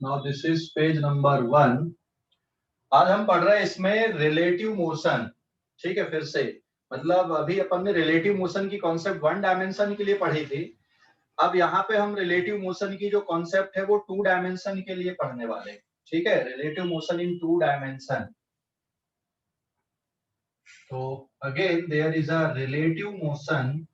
Now this is page number 1। आज हम पढ़ रहे हैं इसमें रिलेटिव मोशन। ठीक है, फिर से मतलब अभी अपन ने रिलेटिव मोशन की कॉन्सेप्ट 1 डायमेंशन के लिए पढ़ी थी। अब यहाँ पे हम रिलेटिव मोशन की जो कॉन्सेप्ट है वो 2 डायमेंशन के लिए पढ़ने वाले हैं। ठीक है, रिलेटिव मोशन इन 2 डायमेंशन। तो again there is a relative motion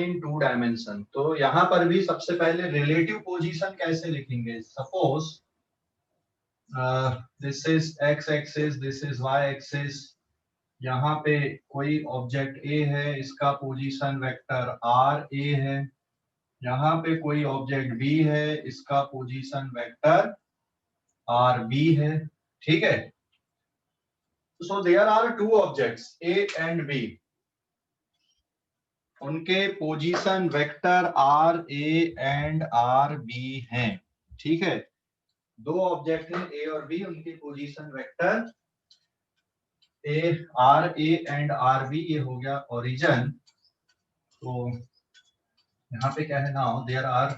in 2 dimension. तो यहाँ पर भी सबसे पहले रिलेटिव पोजीशन कैसे लिखेंगे। Suppose this is X axis, this is Y axis. यहाँ पे कोई ऑब्जेक्ट ए है, इसका पोजीशन वेक्टर आर ए है। यहाँ पे कोई ऑब्जेक्ट बी है, इसका पोजीशन वेक्टर आर बी है। ठीक है, so there are 2 objects A and B, उनके position vector R A and R B हैं। ठीक है, 2 ऑब्जेक्ट हैं ए और बी, उनके position vector A R A and R B. ये हो गया ओरिजिन। तो यहाँ पे क्या है, now there are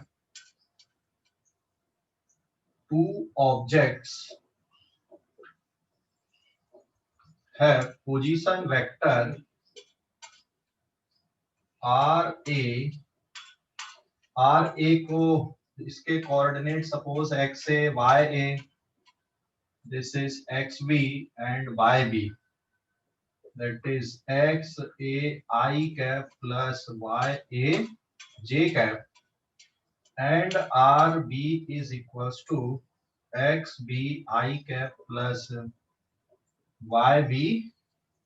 2 objects have position vector R A को इसके coordinate suppose X A Y A, this is X B and Y B, that is X A I cap plus Y A J cap, and R B is equals to X B I cap plus Y B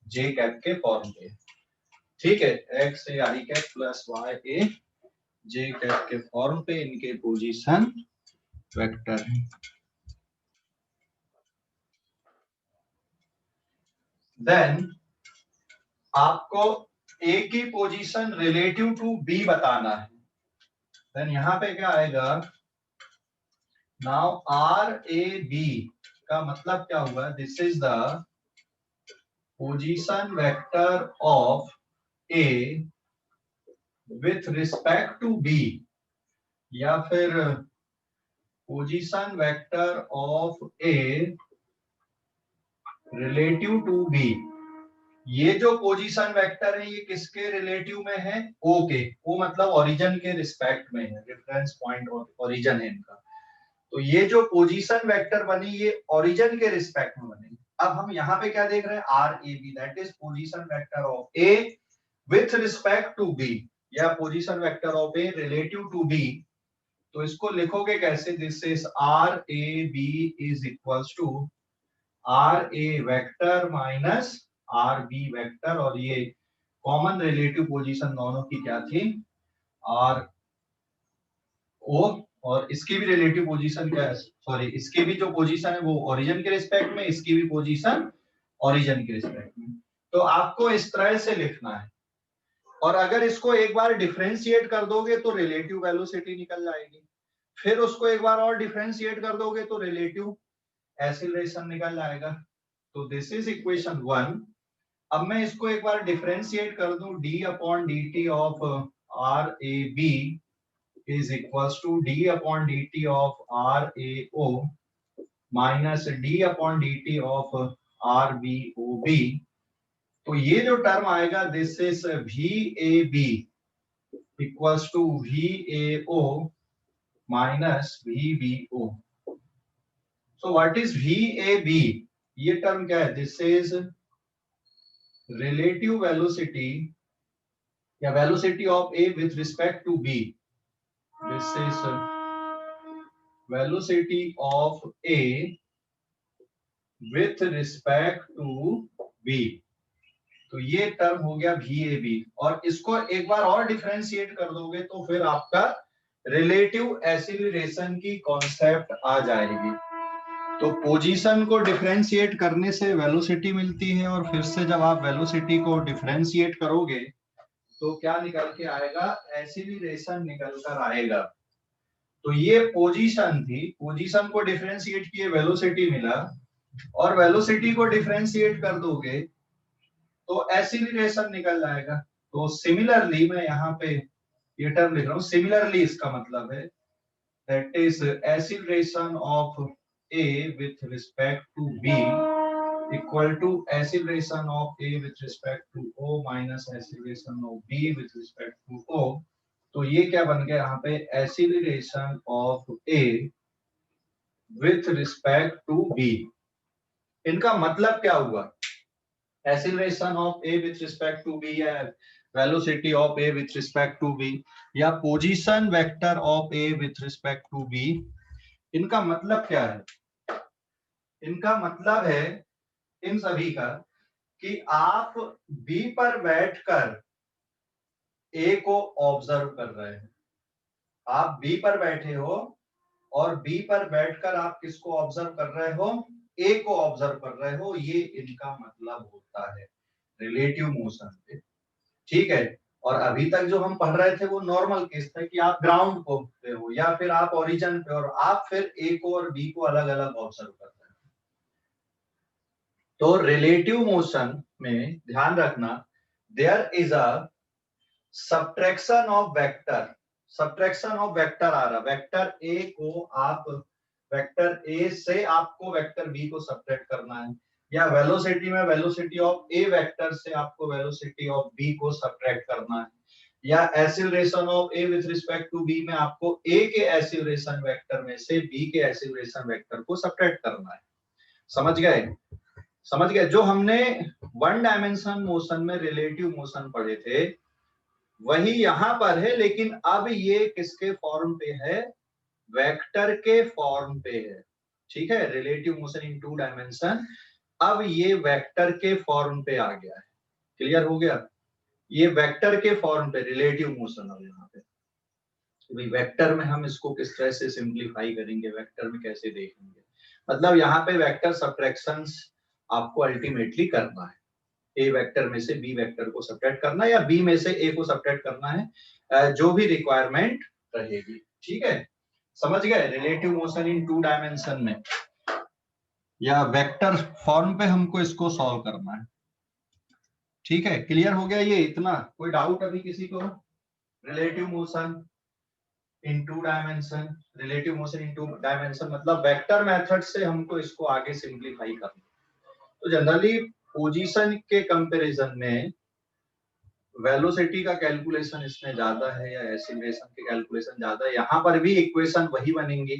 J cap के form पे। ठीक है, x A I cap plus Y A J cap के form पे इनके position vector है। Then आपको ए की पोजीशन रिलेटिव टू बी बताना है। देन यहाँ पे क्या आएगा, नाउ आर ए बी का मतलब क्या हुआ, this is the position vector of A with respect to B, या फिर position vector of A relative to B. ये जो पोजीशन वेक्टर है ये किसके रिलेटिव में है, ओ के। ओ मतलब ओरिजिन के रिस्पेक्ट में है, रेफरेंस पॉइंट ओरिजिन है इनका। तो ये जो पोजीशन वेक्टर बनी ये ओरिजिन के रिस्पेक्ट में बनी। अब हम यहाँ पे क्या देख रहे हैं, R A B, that is position vector of A with respect to B, या position vector of A relative to B. तो इसको लिखोगे कैसे, this is R A B is equals to R A vector minus R B vector, और ये common relative position दोनों की क्या थी, आर ओ, और इसकी भी रिलेटिव पोजीशन क्या है, सॉरी इसकी भी जो पोजीशन है वो ओरिजिन के रिस्पेक्ट में, इसकी भी पोजीशन ओरिजिन के रिस्पेक्ट में। तो आपको इस तरह से लिखना है, और अगर इसको एक बार डिफरेंशिएट कर दोगे तो रिलेटिव वेलोसिटी निकल जाएगी, फिर उसको एक बार और डिफरेंशिएट कर दोगे तो रिलेटिव एक्सीलरेशन निकल जाएगा। तो दिस इज इक्वेशन 1। अब मैं इसको एक बार डिफरेंशिएट कर दूं, d upon dt of R A B is equals to d upon dt of R A O minus d upon dt of R B O B. तो ये जो टर्म आएगा, this is V A B equals to V A O minus V B O. So what is V A B, ये term क्या है, this is relative velocity या velocity of A with respect to B. This is velocity of A with respect to B. तो ये term हो गया VAB, और इसको एक बार और डिफरेंशिएट कर दोगे तो फिर आपका रिलेटिव एक्सीलरेशन की कॉन्सेप्ट आ जाएगी। तो पोजीशन को डिफरेंशिएट करने से वेलोसिटी मिलती है, और फिर से जब आप वेलोसिटी को डिफरेंशिएट करोगे तो क्या निकल के आएगा, एक्सीलरेशन निकल कर आएगा। तो ये पोजीशन थी, पोजीशन को डिफरेंशिएट किए वेलोसिटी मिला, और वेलोसिटी को डिफरेंशिएट कर दोगे तो एक्सीलरेशन निकल जाएगा। तो सिमिलरली मैं यहाँ पे ये टर्म लिख रहा हूँ, सिमिलरली इसका मतलब है that is acceleration of A with respect to B equal to acceleration of A with respect to O minus acceleration of B with respect to O। तो ये क्या बन गया यहाँ पे, acceleration of A with respect to B। इनका मतलब क्या हुआ, acceleration of A with respect to B या velocity of A with respect to B या position vector of A with respect to B, इनका मतलब क्या है, इनका मतलब है इन सभी का कि आप B पर बैठकर A को ऑब्जर्व कर रहे हैं, आप B पर बैठे हो और B पर बैठकर आप किसको ऑब्जर्व कर रहे हो, A को ऑब्जर्व कर रहे हो, ये इनका मतलब होता है रिलेटिव मोशन पे। ठीक है, और अभी तक जो हम पढ़ रहे थे वो नॉर्मल केस था कि आप ग्राउंड पे हो या फिर आप ओरिजिन पे और आप फिर A को और B को अलग अलग ऑब्जर्व कर रहे हैं। तो रिलेटिव मोशन में ध्यान रखना, there is a subtraction of vector, subtraction of vector आ रहा, वेक्टर ए को आप वेक्टर ए से आपको वेक्टर बी को सब्ट्रैक्ट करना है, या वेलोसिटी में वेलोसिटी ऑफ ए वेक्टर से आपको वेलोसिटी ऑफ बी को सब्ट्रैक्ट करना है, या acceleration of A with respect to B में आपको ए के एक्सीलरेशन वेक्टर में से बी के एक्सीलरेशन वेक्टर को सब्ट्रैक्ट करना है। समझ गए, समझ गए। जो हमने वन डायमेंशन मोशन में रिलेटिव मोशन पढ़े थे वही यहां पर है, लेकिन अब ये किसके फॉर्म पे है, वेक्टर के फॉर्म पे है। ठीक है, relative motion in two dimension अब ये वेक्टर के फॉर्म पे आ गया है। क्लियर हो गया, ये वेक्टर के फॉर्म पे रिलेटिव मोशन अब यहाँ पे, तो भाई वेक्टर में हम इसको किस तरह से सिंप्लीफाई करेंगे, वेक्टर में कैसे देखेंगे, मतलब यहाँ पे वेक्टर सब्ट्रैक्शंस आपको अल्टीमेटली करना है, ए वेक्टर में से बी वेक्टर को सब्ट्रैक्ट करना या बी में से ए को सब्ट्रैक्ट करना है, जो भी रिक्वायरमेंट रहेगी। ठीक है, समझ गए, relative motion in two dimension में या वेक्टर फॉर्म पे हमको इसको सॉल्व करना है। ठीक है, क्लियर हो गया ये इतना, कोई डाउट अभी किसी को? Relative motion in two dimension, relative motion in two dimension मतलब वेक्टर मेथड से हमको इसको आगे सिंप्लीफाई करना। तो जनरली पोजीशन के कंपैरिजन में वेलोसिटी का कैलकुलेशन इसमें ज्यादा है या एक्सीलरेशन के कैलकुलेशन ज्यादा है। यहाँ पर भी इक्वेशन वही बनेंगी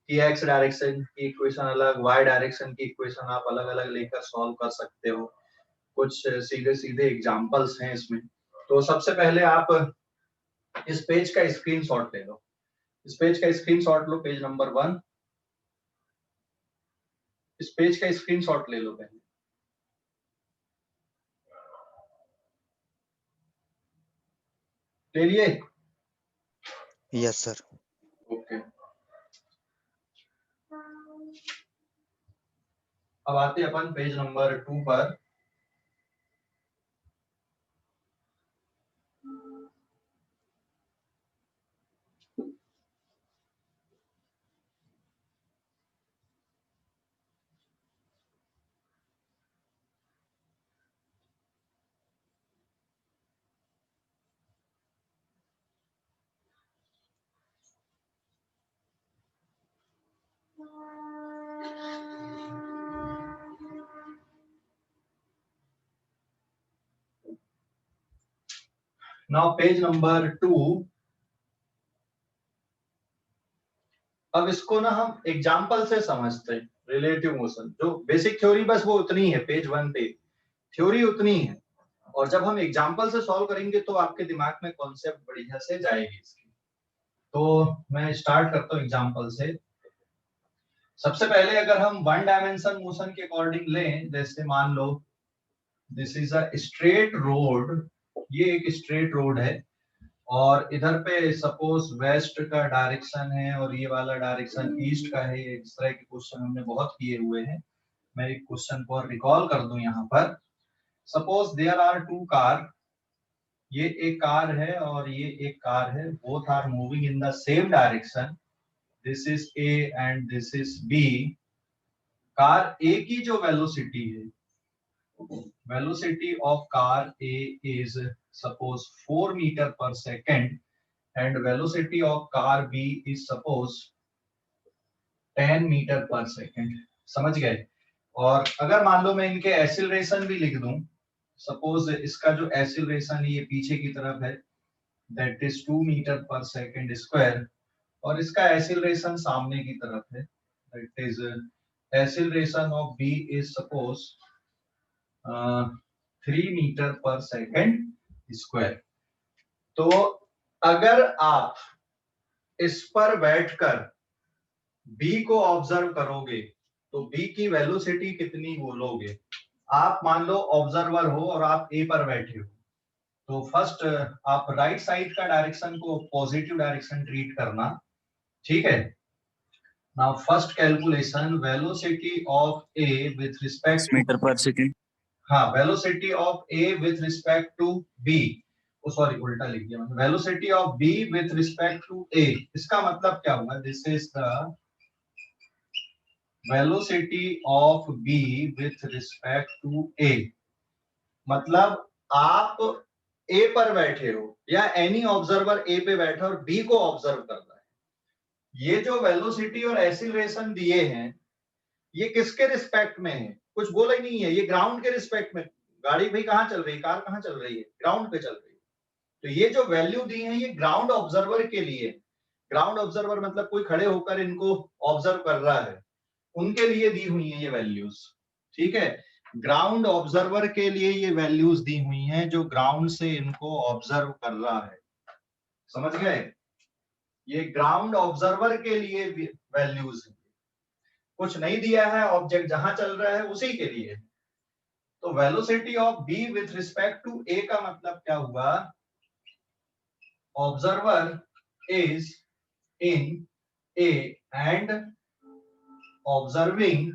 कि एक्स डायरेक्शन की इक्वेशन अलग, वाई डायरेक्शन की इक्वेशन आप अलग अलग लेकर सॉल्व कर सकते हो। कुछ सीधे सीधे एग्जांपल्स हैं इसमें। तो सबसे पहले आप इस पेज का स्क्रीनशॉट ले लो, इस पेज का स्क्रीनशॉट लो, पेज नंबर 1, इस पेज का स्क्रीनशॉट ले लो पहले। ले लिए? Yes sir. ओके, अब आते अपन पेज नंबर 2 पर। Now page number 2। अब इसको ना हम एग्जाम्पल से समझते हैं। रिलेटिव मोशन जो बेसिक थ्योरी बस वो उतनी है, पेज 1 पे थ्योरी उतनी है, और जब हम एग्जाम्पल से सॉल्व करेंगे तो आपके दिमाग में कॉन्सेप्ट बढ़िया से जाएगी इसकी। तो मैं स्टार्ट करता हूँ एग्जाम्पल से। सबसे पहले अगर हम वन डायमेंशन मोशन के अकॉर्डिंग लें, जैसे मान लो this is a straight road, ये एक स्ट्रेट रोड है और इधर पे सपोज वेस्ट का डायरेक्शन है और ये वाला डायरेक्शन ईस्ट का है। इस तरह के क्वेश्चन हमने बहुत किए हुए हैं। मैं एक क्वेश्चन को रिकॉल कर दूं यहाँ पर। Suppose there are two car, ये एक कार है और ये एक कार है, both are moving in the same direction, this is A and this is B. Car A की जो वेलोसिटी है velocity of car A is suppose 4 meter per second and velocity of car B is suppose 10 metre per second. समझ गए? और अगर मान लो मैं इनके एक्सीलरेशन भी लिख दूं, सपोज इसका जो एक्सीलरेशन ये पीछे की तरफ है that is 2 metre per second square और इसका एक्सीलरेशन सामने की तरफ है that is acceleration of B is suppose 3 metre per second square. तो अगर आप इस पर बैठकर बी को ऑब्जर्व करोगे तो बी की वेलोसिटी कितनी बोलोगे? आप मान लो ऑब्जर्वर हो और आप ए पर बैठे हो, तो फर्स्ट आप राइट साइड का डायरेक्शन को पॉजिटिव डायरेक्शन ट्रीट करना, ठीक है? Now first calculation velocity of A with respect metre per second. हाँ, velocity of A with respect to B, sorry उल्टा लिख दिया मैंने, velocity of B with respect to A. इसका मतलब क्या हुआ? This is the velocity of B with respect to A। मतलब आप A पर बैठे हो या एनी ऑब्जर्वर A पे बैठा और B को ऑब्जर्व कर रहा है। ये जो वेलोसिटी और एक्सीलरेशन दिए हैं ये किसके रिस्पेक्ट में है? कुछ बोला ही नहीं है, ये ग्राउंड के रिस्पेक्ट में। गाड़ी भाई कहाँ चल रही है, कार कहाँ चल रही है? ग्राउंड पे चल रही है। तो ये जो वैल्यू दी है ये ग्राउंड ऑब्जर्वर के लिए। ग्राउंड ऑब्जर्वर मतलब कोई खड़े होकर इनको ऑब्जर्व कर रहा है, उनके लिए दी हुई है ये वैल्यूज, ठीक है? ग्राउंड ऑब्जर्वर के लिए ये वैल्यूज दी हुई हैं जो ग्राउंड से इनको ऑब्जर्व कर रहा है। समझ गए? ये ग्राउंड ऑब्जर्वर के लिए वैल्यूज है, कुछ नहीं दिया है, ऑब्जेक्ट जहां चल रहा है उसी के लिए। तो velocity of B with respect to A का मतलब क्या हुआ? Observer is in A and observing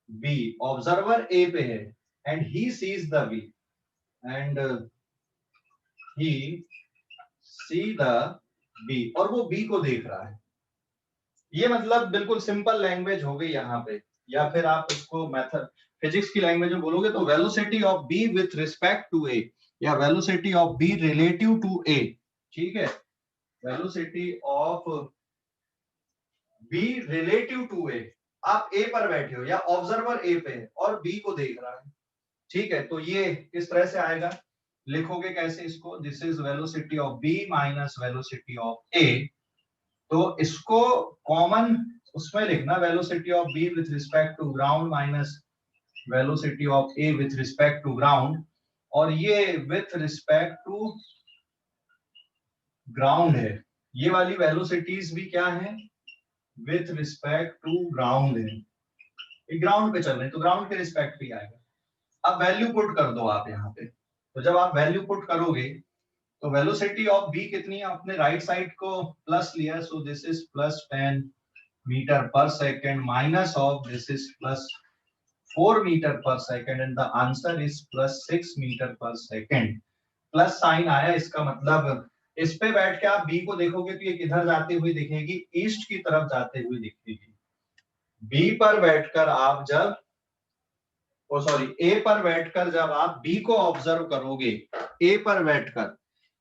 B, observer A पे है and he sees the B and he see the B और वो B को देख रहा है। ये मतलब बिल्कुल सिंपल लैंग्वेज हो गई यहाँ पे, या फिर आप उसको मेथड फिजिक्स की लैंग्वेज में बोलोगे तो velocity of B with respect to A या velocity of B relative to A, ठीक है? Velocity of B relative to A, आप A पर बैठे हो या ऑब्जर्वर A पे है और B को देख रहा है, ठीक है? तो ये किस तरह से आएगा, लिखोगे कैसे इसको? This is velocity of B minus velocity of A। तो इसको कॉमन उसमें लिखना, velocity of B with respect to ground minus velocity of A with respect to ground, और ये विथ रिस्पेक्ट टू ग्राउंड है। ये वाली वेलोसिटीज भी क्या है? विथ रिस्पेक्ट टू ग्राउंड है। ये ग्राउंड पे चल रहे हैं तो ग्राउंड के रिस्पेक्ट भी आएगा। अब वैल्यू पुट कर दो आप यहाँ पे, तो जब आप वैल्यू पुट करोगे तो वेलोसिटी ऑफ बी कितनी है? आपने राइट साइड को प्लस लिया, so this is plus 10 metre per second minus of this is plus 4 metre per second and the answer is plus 6 metre per second. Plus sign आया, इसका मतलब इस पे बैठ के आप बी को देखोगे तो ये किधर जाती हुई दिखेगी? ईस्ट की तरफ जाते हुए दिखेगी। बी पर बैठकर आप जब ए पर बैठकर जब आप बी को ऑब्जर्व करोगे, ए पर बैठकर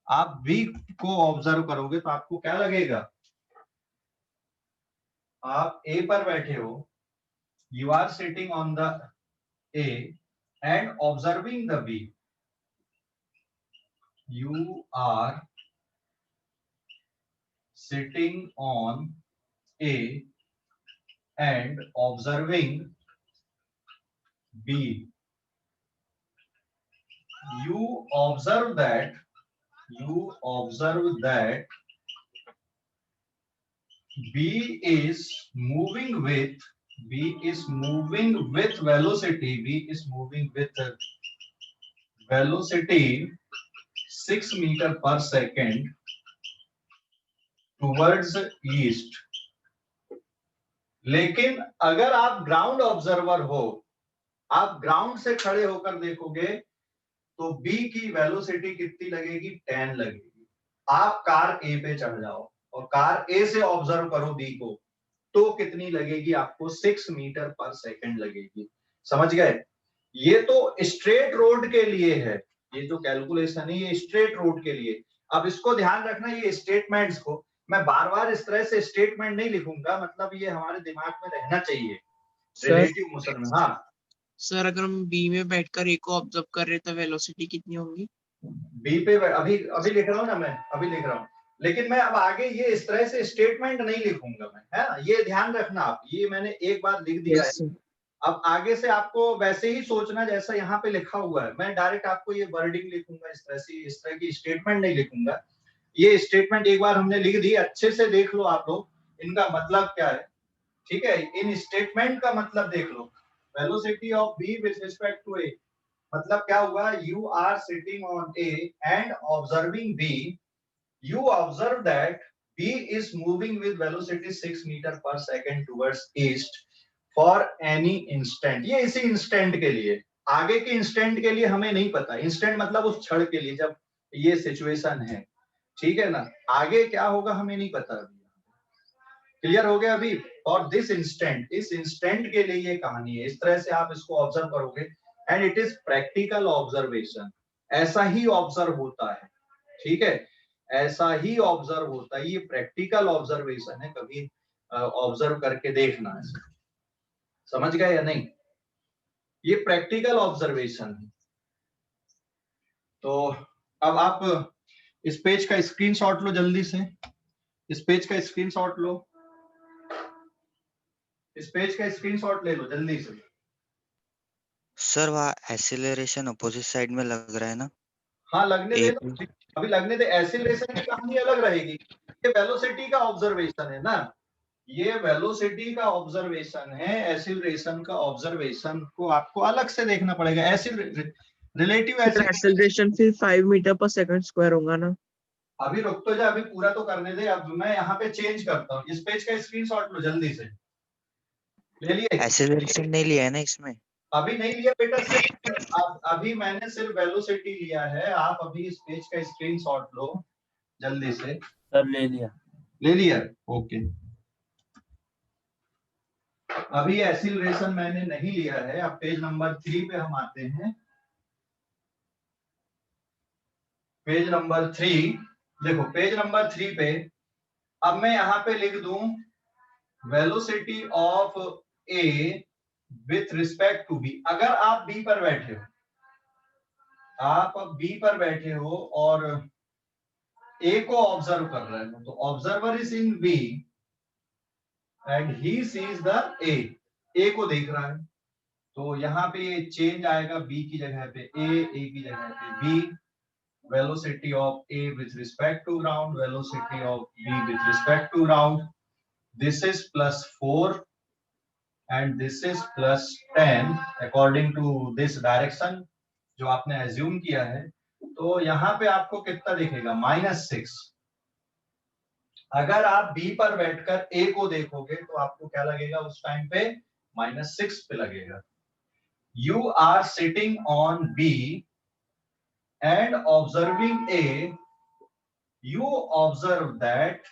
आप बी को ऑब्जर्व करोगे तो आपको क्या लगेगा? आप ए पर बैठे हो, you are sitting on the A and observing the B, you are sitting on A and observing B. You observe that B is moving with velocity. B is moving with velocity 6 meter per second towards east. लेकिन अगर आप ground observer हो, आप ground से खड़े होकर देखोगे तो बी की वेलोसिटी कितनी लगेगी? 10 लगेगी। आप कार ए पे चढ़ जाओ और कार ए से ऑब्जर्व करो बी को, तो कितनी लगेगी आपको? 6 मीटर पर सेकंड लगेगी। समझ गए? ये तो स्ट्रेट रोड के लिए है, ये जो कैलकुलेशन है ये स्ट्रेट रोड के लिए। अब इसको ध्यान रखना, ये स्टेटमेंट्स को मैं बार बार इस तरह से स्टेटमेंट नहीं लिखूंगा, मतलब ये हमारे दिमाग में रहना चाहिए रिलेटिव मोशन में। हाँ सर अगर हम बी में बैठकर ए को ऑब्जर्व कर रहे तो वेलोसिटी कितनी होगी? बी पे अभी अभी लिख रहा हूँ ना, मैं अभी लिख रहा हूँ, लेकिन मैं अब आगे ये इस तरह से स्टेटमेंट नहीं लिखूंगा मैं, है ना, ये ध्यान रखना आप, ये मैंने एक बार लिख दिया है। अब आगे से आपको वैसे ही सोचना जैसा यहाँ पे लिखा हुआ है, मैं डायरेक्ट आपको ये वर्डिंग लिखूंगा इस तरह से, इस तरह की स्टेटमेंट नहीं लिखूंगा। ये स्टेटमेंट एक बार हमने लिख दी, अच्छे से देख लो आप लोग इनका मतलब क्या है, ठीक है। इन स्टेटमेंट का मतलब देख लो, velocity of B with respect to A, मतलब क्या हुआ, you are sitting on A and observing B, you observe that B is moving with velocity 6 meter per second towards east for any instant। ये इसी instant के लिए, आगे के instant के लिए हमें नहीं पता, इंस्टेंट मतलब उस क्षण के लिए जब ये सिचुएशन है, ठीक है ना, आगे क्या होगा हमें नहीं पता अभी। क्लियर हो गया अभी? और दिस इंस्टेंट, इस इंस्टेंट के लिए ये कहानी है, इस तरह से आप इसको ऑब्जर्व करोगे and it is practical observation, ऐसा ही ऑब्जर्व होता है, ठीक है, ऐसा ही ऑब्जर्व होता है, ये प्रैक्टिकल ऑब्जर्वेशन है, कभी ऑब्जर्व करके देखना है, समझ गए या नहीं, ये प्रैक्टिकल ऑब्जर्वेशन है। तो अब आप इस पेज का स्क्रीनशॉट लो जल्दी से, इस पेज का स्क्रीनशॉट लो, इस पेज का स्क्रीनशॉट ले लो जल्दी से। सर वहाँ एक्सीलरेशन अपोजिट साइड में लग रहा है ना? हाँ लगने ए दे, अभी लगने दे, एक्सीलरेशन की कहानी अलग रहेगी, ये वेलोसिटी का ऑब्जर्वेशन है ना, ये वेलोसिटी का ऑब्जर्वेशन है, एक्सीलरेशन का ऑब्जर्वेशन को आपको अलग से देखना पड़ेगा। रिलेटिव एक्सेलरेशन फिर 5 मीटर पर सेकंड स्क्वायर होगा ना? अभी रुक तो जा, अभी पूरा तो करने दे, अब मैं यहाँ पे चेंज करता हूँ, इस पेज का स्क्रीनशॉट लो जल्दी से, ले लिए? एक्सीलरेशन नहीं लिया है ना इसमें? अभी नहीं लिया बेटा, सिर्फ अभी मैंने सिर्फ वेलोसिटी लिया है, आप अभी इस पेज का स्क्रीनशॉट लो जल्दी से। सर ले लिया। ले लिया, ओके। अभी एक्सीलरेशन मैंने नहीं लिया है, अब पेज नंबर 3 पे हम आते हैं, पेज नंबर 3, देखो पेज नंबर 3 पे अब मैं यहाँ पे लिख दूं velocity of A with respect to B. अगर आप बी पर बैठे हो, आप अब बी पर बैठे हो और ए को ऑब्जर्व कर रहे हो, तो observer is in B and he sees the A को देख रहा है, तो यहाँ पे ये चेंज आएगा, बी की जगह पे ए की जगह पे B, velocity of A with respect to ground, velocity of B with respect to ground. This is plus 4 and this is plus 10 according to this direction जो आपने assume किया है। तो यहाँ पे आपको कितना दिखेगा, -6। अगर आप B पर बैठकर A को देखोगे तो आपको क्या लगेगा उस टाइम पे, -6 पे लगेगा। You are sitting on B and observing A, you observe that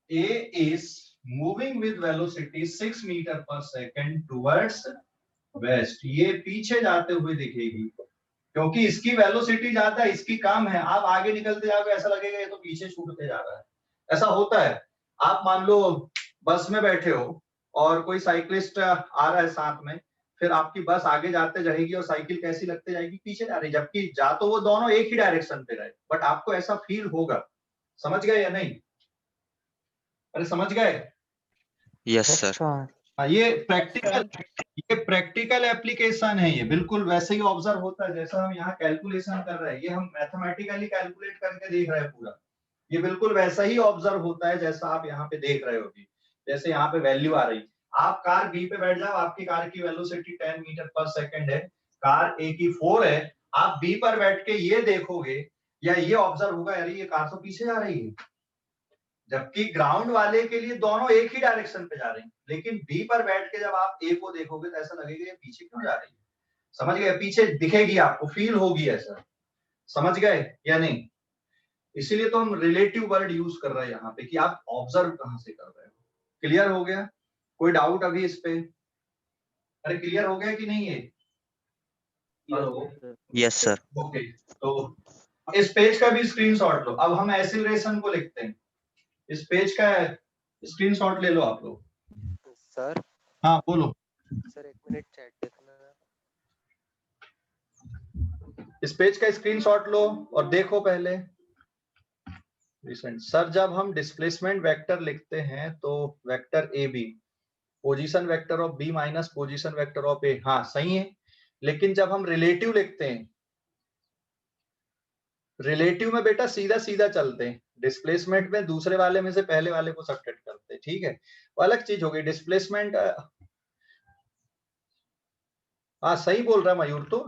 A is moving with velocity 6 meter per second towards west। ये पीछे जाते हुए दिखेगी, क्योंकि इसकी वेलोसिटी ज्यादा है, इसकी कम है, आप आगे निकलते जाओगे ऐसा लगेगा ये तो पीछे छूटते जा रहा है। ऐसा होता है, आप मान लो बस में बैठे हो और कोई साइकिलिस्ट आ रहा है साथ में, फिर आपकी बस आगे जाते जाएगी और साइकिल कैसी लगते जाएगी, पीछे जा रही, जबकि जा तो वो दोनों एक ही डायरेक्शन पे रहे, बट आपको ऐसा फील होगा। समझ गए या नहीं? अरे समझ गए? Yes sir. ये प्रैक्टिकल एप्लीकेशन है, ये बिल्कुल वैसे ही ऑब्जर्व होता है जैसा हम यहाँ कैलकुलेशन कर रहे हैं, ये हम मैथमेटिकली कैलकुलेट करके देख रहे हैं पूरा, ये बिल्कुल वैसा ही ऑब्जर्व होता है जैसा आप यहाँ पे देख रहे हो। जैसे यहाँ पे वैल्यू आ रही, आप कार बी पे बैठ जाओ, आपकी कार की वेलोसिटी 10 मीटर पर सेकंड है, कार ए की 4 है, आप बी पर बैठ के ये देखोगे या ये ऑब्जर्व होगा यार ये कार तो पीछे जा रही है, जबकि ग्राउंड वाले के लिए दोनों एक ही डायरेक्शन पे जा रही हैं, लेकिन बी पर बैठ के जब आप ए को देखोगे तो ऐसा लगेगा ये पीछे क्यों जा रही है। समझ गए? पीछे दिखेगी आपको, फील होगी ऐसा। समझ गए या नहीं? इसीलिए तो हम रिलेटिव वर्ड यूज कर रहे हैं यहाँ पे कि आप ऑब्जर्व कहाँ से कर रहे हो। क्लियर हो गया? कोई डाउट अभी इस पे? अरे क्लियर हो गया कि नहीं ये? Hello, yes sir. ओके। तो इस पेज का भी स्क्रीनशॉट लो। अब हम एसिलरेशन को लिखते हैं। इस पेज का स्क्रीनशॉट ले लो आप लोग। सर हाँ बोलो। सर 1 मिनट चैट देखना। इस पेज का स्क्रीनशॉट लो और देखो पहले। रिसेंट सर, जब हम डिस्प्लेसमेंट वेक्टर लिखते हैं तो vector A B, position vector of B minus position vector of A, हाँ सही है। लेकिन जब हम रिलेटिव लिखते हैं, रिलेटिव में बेटा सीधा सीधा चलते हैं। डिस्प्लेसमेंट में दूसरे वाले में से पहले वाले को सब्ट्रैक्ट करते हैं, ठीक है, वो अलग चीज हो गई। डिस्प्लेसमेंट, हाँ सही बोल रहा है मयूर। तो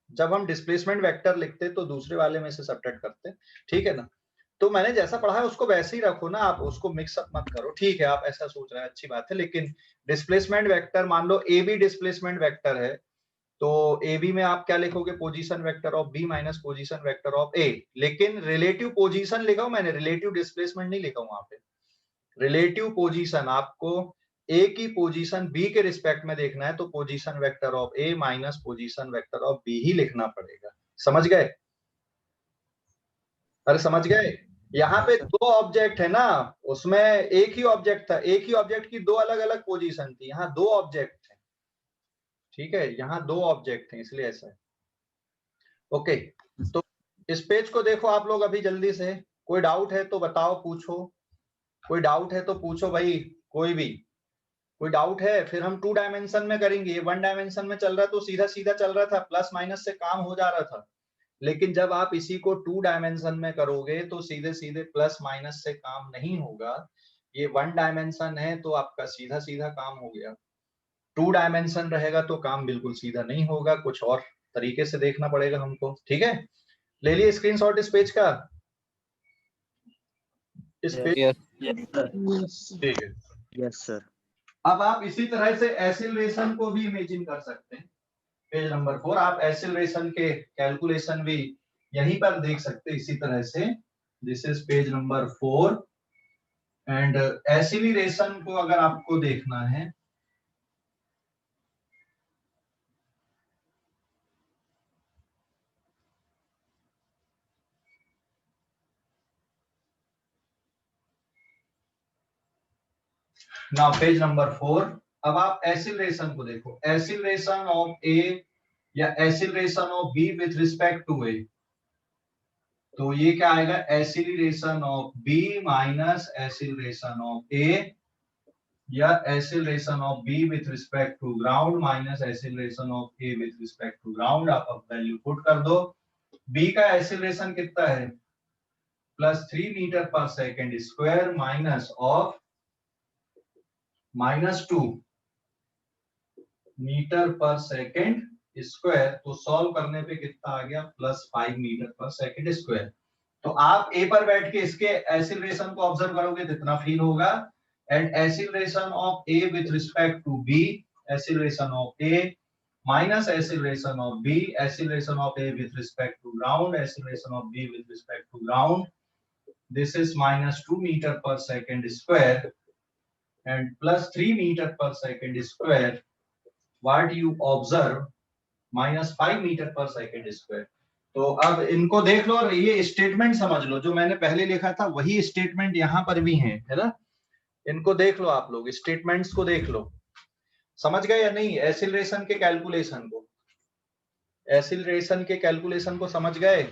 जब हम डिस्प्लेसमेंट वेक्टर लिखते हैं तो दूसरे वाले में से सब्ट्रैक्ट करते हैं, ठीक है ना। तो मैंने जैसा पढ़ा है उसको वैसे ही रखो ना, आप उसको मिक्स अप मत करो, ठीक है। आप ऐसा सोच रहे हैं, अच्छी बात है। लेकिन डिस्प्लेसमेंट वेक्टर, मान लो ए बी डिस्प्लेसमेंट वेक्टर है, तो ए बी में आप क्या लिखोगे? Position vector of B minus position vector of A. लेकिन रिलेटिव पोजीशन लिखा हूं मैंने, रिलेटिव डिस्प्लेसमेंट नहीं लिखा हूं वहां पे। रिलेटिव पोजीशन आपको ए की पोजीशन बी के रिस्पेक्ट में देखना है, तो position vector of A minus position vector of B ही लिखना पड़ेगा। समझ गए? अरे समझ गए? यहाँ पे दो ऑब्जेक्ट है ना, उसमें एक ही ऑब्जेक्ट था, एक ही ऑब्जेक्ट की दो अलग अलग पोजीशन थी। यहाँ दो ऑब्जेक्ट है, ठीक है, यहाँ दो ऑब्जेक्ट है, इसलिए ऐसा है। ओके, तो इस पेज को देखो आप लोग अभी जल्दी से। कोई डाउट है तो बताओ, पूछो। कोई डाउट है तो पूछो भाई, कोई भी। कोई डाउट है? फिर हम 2 डायमेंशन में करेंगे। ये 1 डायमेंशन में चल रहा तो सीधा सीधा चल रहा था, प्लस माइनस से काम हो जा रहा था। लेकिन जब आप इसी को 2 डायमेंशन में करोगे तो सीधे सीधे प्लस माइनस से काम नहीं होगा। ये 1 डायमेंशन है तो आपका सीधा सीधा काम हो गया। 2 डायमेंशन रहेगा तो काम बिल्कुल सीधा नहीं होगा, कुछ और तरीके से देखना पड़ेगा हमको, ठीक है। ले लिए स्क्रीनशॉट इस पेज का? इस पेज, ठीक है। Yes sir. अब आप इसी तरह से एसिलरेशन को भी इमेजिन कर सकते हैं। पेज नंबर 4, आप एसिलरेशन के कैलकुलेशन भी यहीं पर देख सकते हैं इसी तरह से। This is page number 4 and acceleration को अगर आपको देखना है, नाउ पेज नंबर 4। अब आप एसिलरेशन को देखो, एसिलरेशन ऑफ ए या acceleration of B with respect to A. तो ये क्या आएगा? Acceleration of B minus acceleration of A, या acceleration of B with respect to ground minus acceleration of A with respect to ground. आप अब value put कर दो। B का एसिलरेशन कितना है? +3 metre per second square minus of -2 metre per second square. तो solve करने पे कितना आ गया? +5 मीटर पर सेकेंड स्क्वायर। तो आप ए पर बैठ के इसके एसिलरेशन को ऑब्जर्व करोगे तो इतना फील होगा। And acceleration of A with respect to B, acceleration of A minus acceleration of B, acceleration of A with respect to ground, acceleration of B with respect to ground. This is -2 metre per second square and +3 metre per second square. What you observe -5 metre per second square. तो अब इनको देख लो और ये statement समझ लो, जो मैंने पहले लिखा था वही स्टेटमेंट यहाँ पर भी है ना। इनको देख लो आप लोग, स्टेटमेंट्स को देख लो। समझ गए या नहीं? एसिलरेशन के कैलकुलेशन को, एसिलरेशन के कैलकुलेशन को समझ गए?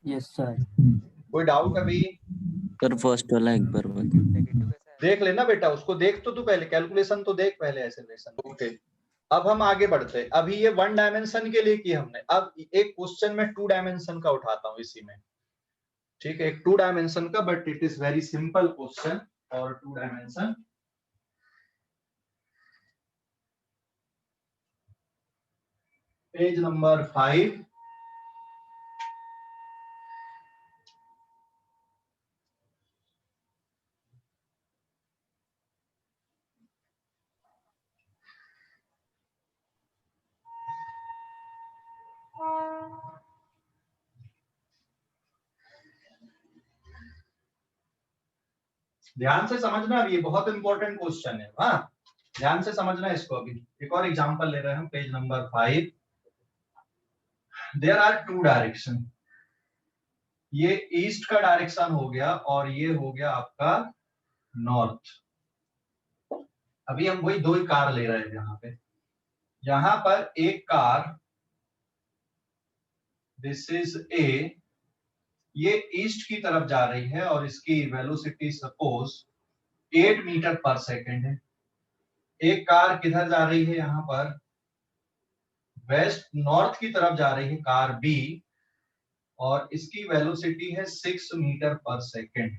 Yes sir. कोई डाउट अभी? सर फर्स्ट वाला एक बार बता। देख लेना बेटा, उसको देख तो तू पहले, कैलकुलेशन तो देख पहले एसिलरेशन। ओके, अब हम आगे बढ़ते हैं। अभी ये 1 डायमेंशन के लिए किया हमने, अब एक क्वेश्चन में 2 डायमेंशन का उठाता हूं इसी में, ठीक है। एक 2 डायमेंशन का, but it is very simple question और 2 डायमेंशन। Page number 5। ध्यान से समझना, अब ये बहुत इंपॉर्टेंट क्वेश्चन है। हाँ, ध्यान से समझना इसको। अभी एक और एग्जांपल ले रहे हैं हम, page number 5। There are two direction, ये ईस्ट का डायरेक्शन हो गया और ये हो गया आपका नॉर्थ। अभी हम वही दो ही कार ले रहे हैं यहाँ पर एक कार, दिस इज ए, ये ईस्ट की तरफ जा रही है और इसकी velocity suppose 8 metre per second है। एक कार किधर जा रही है, यहाँ पर वेस्ट नॉर्थ की तरफ जा रही है, कार बी, और इसकी वेलोसिटी है 6 मीटर पर सेकेंड।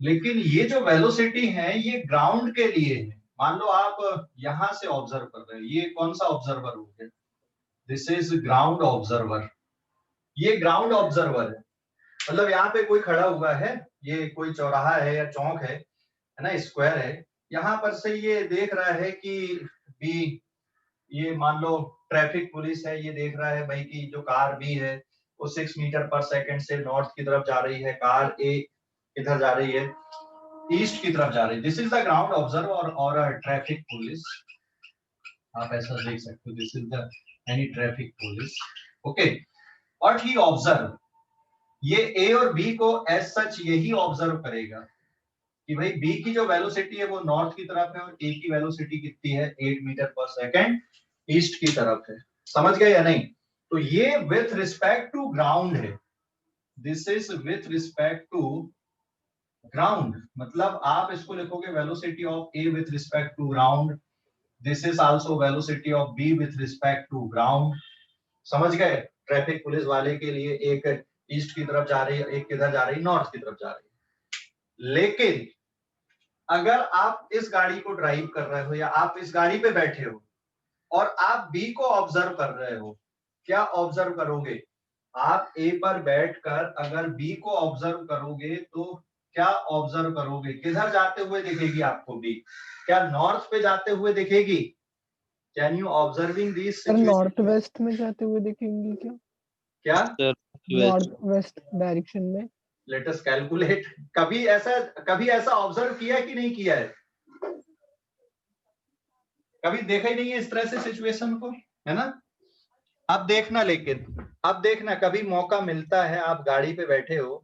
लेकिन ये जो वेलोसिटी है ये ग्राउंड के लिए है। मान लो आप यहां से ऑब्जर्व कर रहे हो, ये कौन सा ऑब्जर्वर हो गया, दिस इज ग्राउंड ऑब्जर्वर, ये ग्राउंड ऑब्जर्वर है। मतलब यहाँ पे कोई खड़ा हुआ है, ये कोई चौराहा है या चौक है ना, स्क्वायर है, यहाँ पर से ये देख रहा है कि बी, ये मान लो ट्रैफिक पुलिस है, ये देख रहा है भाई कि जो कार बी है वो 6 मीटर पर सेकंड से नॉर्थ की तरफ जा रही है, कार ए किधर जा रही है, ईस्ट की तरफ जा रही है। This is the ground observer और ट्रैफिक पुलिस, आप ऐसा देख सकते हो, this is the any traffic police, okay. What he observe, ये ए और बी को एज सच यही ऑब्जर्व करेगा कि भाई बी की जो वेलोसिटी है वो नॉर्थ की तरफ है और ए की वेलोसिटी कितनी है, 8 मीटर पर सेकंड ईस्ट की तरफ है। समझ गए या नहीं? तो ये विथ रिस्पेक्ट टू ग्राउंड है, this is with respect to ground. मतलब आप इसको लिखोगे velocity of A with respect to ground, this is also velocity of B with respect to ground. समझ गए? ट्रैफिक पुलिस वाले के लिए एक ईस्ट की तरफ जा रही है, एक किधर जा रही है, नॉर्थ की तरफ जा रही है। लेकिन अगर आप इस गाड़ी को ड्राइव कर रहे हो या आप इस गाड़ी पे बैठे हो और आप बी को ऑब्जर्व कर रहे हो, क्या ऑब्जर्व करोगे? आप ए पर बैठकर अगर बी को ऑब्जर्व करोगे तो क्या ऑब्जर्व करोगे? किधर जाते हुए दिखेगी आपको बी? क्या नॉर्थ पे जाते हुए दिखेगी? Can you observing this situation? North west में जाते हुए दिखेंगे क्या? क्या नॉर्थ वेस्ट डायरेक्शन में? Let us calculate. कभी ऐसा ऑब्जर्व किया कि नहीं किया है? कभी देखा ही नहीं है इस तरह से सिचुएशन को, है ना? अब देखना, लेकिन अब देखना, कभी मौका मिलता है, आप गाड़ी पे बैठे हो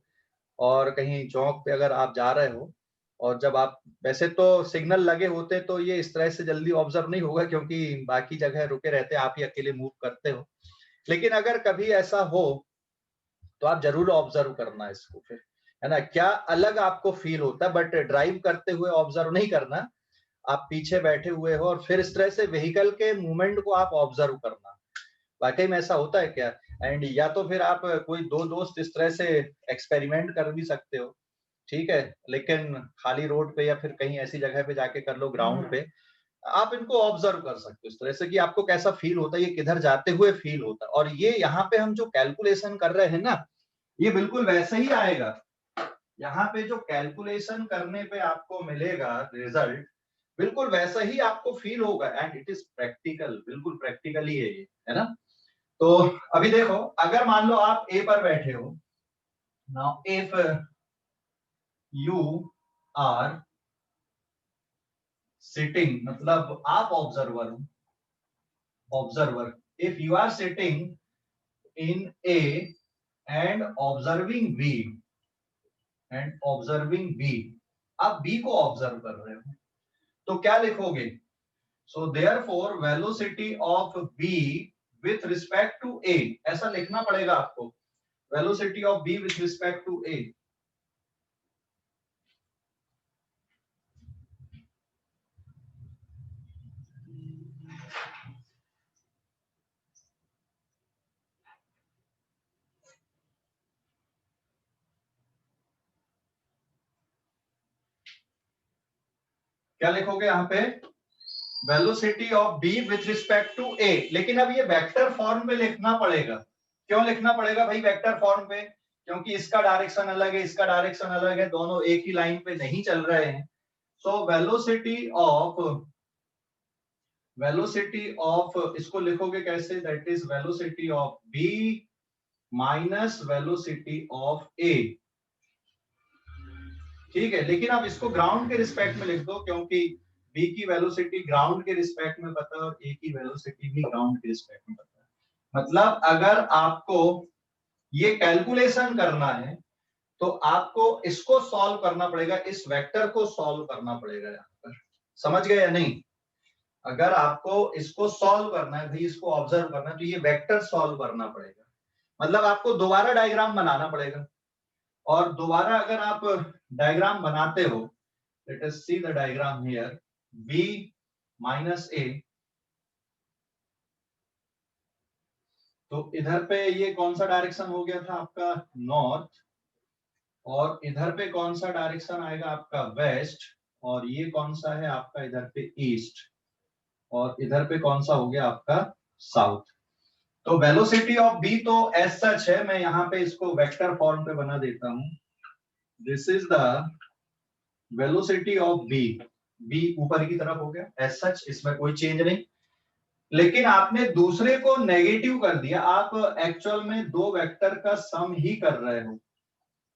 और कहीं चौक पे अगर आप जा रहे हो और जब आप, वैसे तो सिग्नल लगे होते तो ये इस तरह से जल्दी ऑब्जर्व नहीं होगा क्योंकि बाकी जगह रुके रहते हैं, आप ही अकेले मूव करते हो। लेकिन अगर कभी ऐसा हो तो आप जरूर ऑब्जर्व करना इसको, फिर है ना, क्या अलग आपको फील होता है। बट ड्राइव करते हुए ऑब्जर्व नहीं करना, आप पीछे बैठे हुए हो और फिर इस तरह से व्हीकल के मूवमेंट को आप ऑब्जर्व करना, वाकई में ऐसा होता है क्या। एंड या तो फिर आप कोई दो दोस्त इस तरह से एक्सपेरिमेंट कर भी सकते हो, ठीक है, लेकिन खाली रोड पे या फिर कहीं ऐसी जगह पे जाके कर लो, ग्राउंड पे आप इनको ऑब्जर्व कर सकते हो इस तरह से कि आपको कैसा फील होता है, ये किधर जाते हुए फील होता है। और ये यहाँ पे हम जो कैलकुलेशन कर रहे हैं ना, ये बिल्कुल वैसे ही आएगा। यहाँ पे जो कैलकुलेशन करने पे आपको मिलेगा रिजल्ट, बिल्कुल वैसा ही आपको फील होगा। एंड इट इज प्रैक्टिकल, बिल्कुल प्रैक्टिकली है ये, है ना। तो अभी देखो, अगर मान लो आप ए पर बैठे हो, now if you are sitting, मतलब आप ऑब्जर्वर हो, observer, if you are sitting in A and observing B, and observing B, आप बी को ऑब्जर्व कर रहे हो, तो क्या लिखोगे? So therefore velocity of B with respect to A, ऐसा लिखना पड़ेगा आपको, velocity of B with respect to A. क्या लिखोगे यहाँ पे? Velocity of B with respect to A. लेकिन अब ये वेक्टर फॉर्म में लिखना पड़ेगा। क्यों लिखना पड़ेगा भाई वेक्टर फॉर्म पे? क्योंकि इसका डायरेक्शन अलग है, इसका डायरेक्शन अलग है, दोनों एक ही लाइन पे नहीं चल रहे हैं। सो वेलोसिटी ऑफ इसको लिखोगे कैसे? That is velocity of B minus velocity of A, ठीक है। लेकिन आप इसको ग्राउंड के रिस्पेक्ट में लिख दो क्योंकि बी की वेलोसिटी ग्राउंड के रिस्पेक्ट में पता है और ए की वेलोसिटी भी ग्राउंड के रिस्पेक्ट में पता है। मतलब अगर आपको ये कैलकुलेशन करना है तो आपको इसको सॉल्व करना पड़ेगा, इस वेक्टर को सॉल्व करना पड़ेगा यहाँ पर। समझ गए या नहीं? अगर आपको इसको सॉल्व करना है भाई, इसको ऑब्जर्व करना है, तो ये वेक्टर सॉल्व करना पड़ेगा। मतलब आपको दोबारा डायग्राम बनाना पड़ेगा, और दोबारा अगर आप डायग्राम बनाते हो, let us see the diagram here, b minus a, तो इधर पे ये कौन सा डायरेक्शन हो गया था आपका नॉर्थ, और इधर पे कौन सा डायरेक्शन आएगा आपका वेस्ट, और ये कौन सा है आपका इधर पे ईस्ट, और इधर पे कौन सा हो गया आपका साउथ। तो वेलोसिटी ऑफ बी तो एज सच है, मैं यहाँ पे इसको वेक्टर फॉर्म पे बना देता हूं। This is the velocity of B, B ऊपर की तरफ हो गया एज सच, इसमें कोई चेंज नहीं। लेकिन आपने दूसरे को नेगेटिव कर दिया, आप एक्चुअल में दो वेक्टर का सम ही कर रहे हो।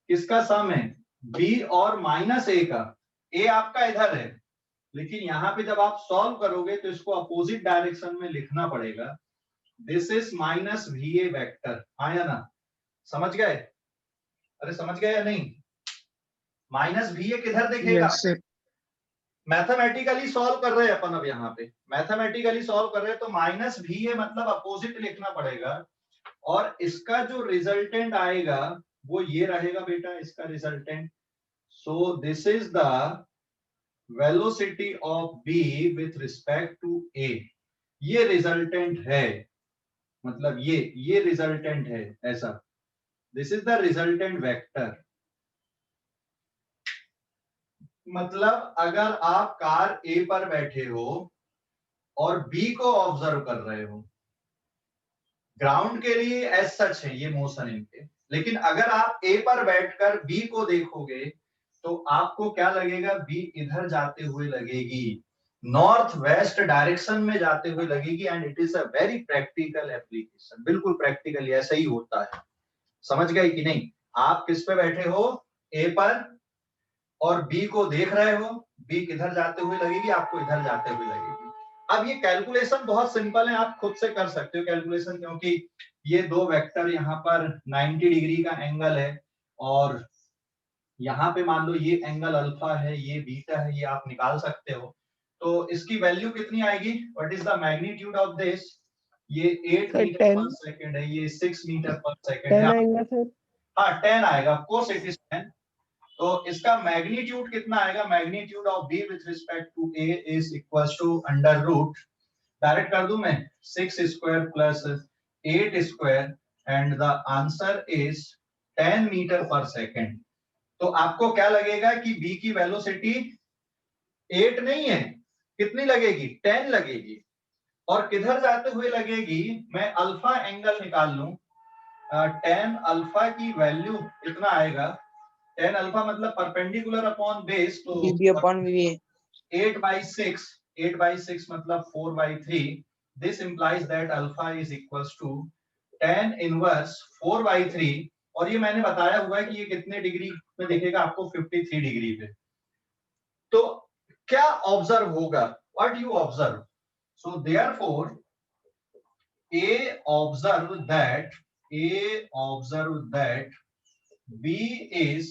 किसका सम है? बी और माइनस ए का। ए आपका इधर है, लेकिन यहाँ पे जब आप सॉल्व करोगे तो इसको अपोजिट डायरेक्शन में लिखना पड़ेगा। This is minus V A vector, आया ना? समझ गए? अरे समझ गए या नहीं? माइनस वी ए किधर दिखेगा? Yes sir. मैथमेटिकली सॉल्व कर रहे हैं अपन, अब यहाँ पे मैथमेटिकली सॉल्व कर रहे हैं तो माइनस वी ए मतलब अपोजिट लिखना पड़ेगा, और इसका जो रिजल्टेंट आएगा वो ये रहेगा बेटा, इसका resultant. So this is the velocity of B with respect to A. ये रिजल्टेंट है, मतलब ये रिजल्टेंट है ऐसा। This is the resultant vector. मतलब अगर आप कार ए पर बैठे हो और बी को ऑब्जर्व कर रहे हो, ग्राउंड के लिए एज सच है ये मोशन इनके, लेकिन अगर आप ए पर बैठकर बी को देखोगे तो आपको क्या लगेगा? बी इधर जाते हुए लगेगी, नॉर्थ वेस्ट डायरेक्शन में जाते हुए लगेगी, and it is a very practical application. बिल्कुल प्रैक्टिकली ऐसा ही होता है। समझ गए कि नहीं? आप किस पे बैठे हो? ए पर, और बी को देख रहे हो, बी किधर जाते हुए लगेगी? आपको इधर जाते हुए लगेगी। अब ये कैलकुलेशन बहुत सिंपल है, आप खुद से कर सकते हो कैलकुलेशन, क्योंकि ये दो वेक्टर यहाँ पर 90 डिग्री का एंगल है, और यहाँ पे मान लो ये एंगल अल्फा है, ये बीटा है, ये आप निकाल सकते हो। तो इसकी वैल्यू कितनी आएगी? What is the magnitude of this? ये 8 सर मीटर 10 पर सेकंड है, ये 6 मीटर पर सेकंड 10 है। आएगा सर। हाँ 10 आएगा, ऑफ कोर्स इट इज 10। तो इसका मैग्नीट्यूड कितना आएगा? Magnitude of B with respect to A is equals to under root, direct कर दूं मैं, 6 square plus 8 square, and the answer is 10 metre per second. तो आपको क्या लगेगा कि बी की वेलोसिटी 8 नहीं है, कितनी लगेगी? 10 लगेगी। और किधर जाते हुए लगेगी? मैं अल्फा एंगल निकाल लूं, 10 अल्फा की वैल्यू इतना आएगा, 10 अल्फा मतलब परपेंडिकुलर अपॉन बेस, तो बी अपॉन वी ए। 8/6 मतलब 4/3। This implies that alpha is equals to 10 inverse 4/3, और ये मैंने बताया हुआ है कि ये कितने डिग्री में दिखेगा आपको? 53 डिग्री पे। तो क्या ऑब्जर्व होगा? What you observe? So therefore A observe that B is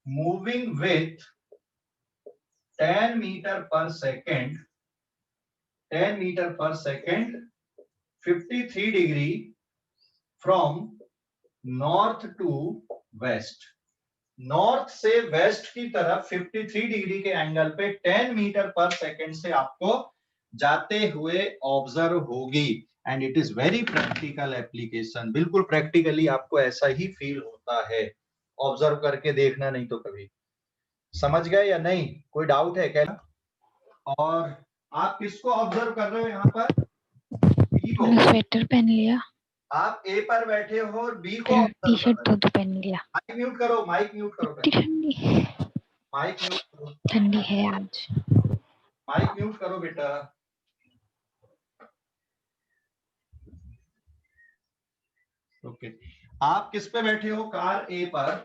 moving with 10 meter per second, 53 degree from north to west। North से वेस्ट की तरफ 53 डिग्री के एंगल पे 10 मीटर पर सेकंड से आपको जाते हुए ऑब्जर्व होगी, and it is very practical application. बिल्कुल प्रैक्टिकली आपको ऐसा ही फील होता है, ऑब्जर्व करके देखना नहीं तो कभी। समझ गए या नहीं? कोई डाउट है क्या? और आप किसको ऑब्जर्व कर रहे हो यहाँ पर? बी को। स्वेटर पहन लिया, आप ए पर बैठे हो और बी को टी शर्ट तो पहन लिया। माइक म्यूट करो, माइक म्यूट करो, ठंडी माइक म्यूट करो, ठंडी है आज। माइक म्यूट करो बेटा। ओके, आप किस पे बैठे हो? कार ए पर।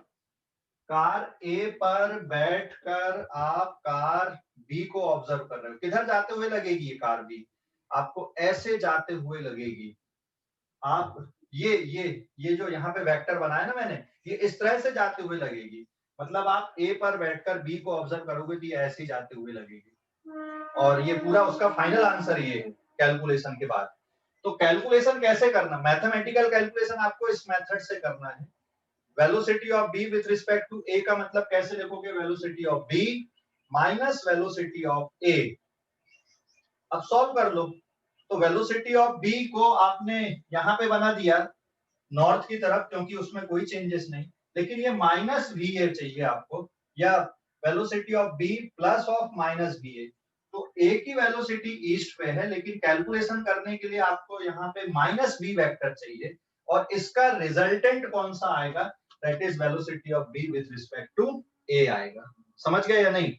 कार ए पर बैठकर आप कार बी को ऑब्जर्व कर रहे हो, किधर जाते हुए लगेगी ये कार बी? आपको ऐसे जाते हुए लगेगी। आप ये जो यहाँ पे वेक्टर बनाया ना मैंने, ये इस तरह से जाते हुए लगेगी। मतलब आप ए पर बैठकर बी को ऑब्जर्व करोगे तो ये ऐसे ही जाते हुए लगेगी। और ये पूरा उसका फाइनल आंसर ये है कैलकुलेशन के बाद। तो कैलकुलेशन कैसे करना, मैथमेटिकल कैलकुलेशन आपको इस मेथड से करना है। Velocity of B with respect to A का मतलब कैसे लिखोगे, velocity of B minus velocity of A. अब सॉल्व कर लो। तो वेलोसिटी ऑफ बी को आपने यहाँ पे बना दिया नॉर्थ की तरफ, क्योंकि उसमें कोई चेंजेस नहीं, लेकिन ये माइनस वी ए चाहिए आपको, या velocity of B plus of minus V A. तो ए की वेलोसिटी ईस्ट पे है, लेकिन कैलकुलेशन करने के लिए आपको यहाँ पे माइनस वी वेक्टर चाहिए, और इसका रिजल्टेंट कौन सा आएगा, that is velocity of B with respect to A आएगा। समझ गए या नहीं?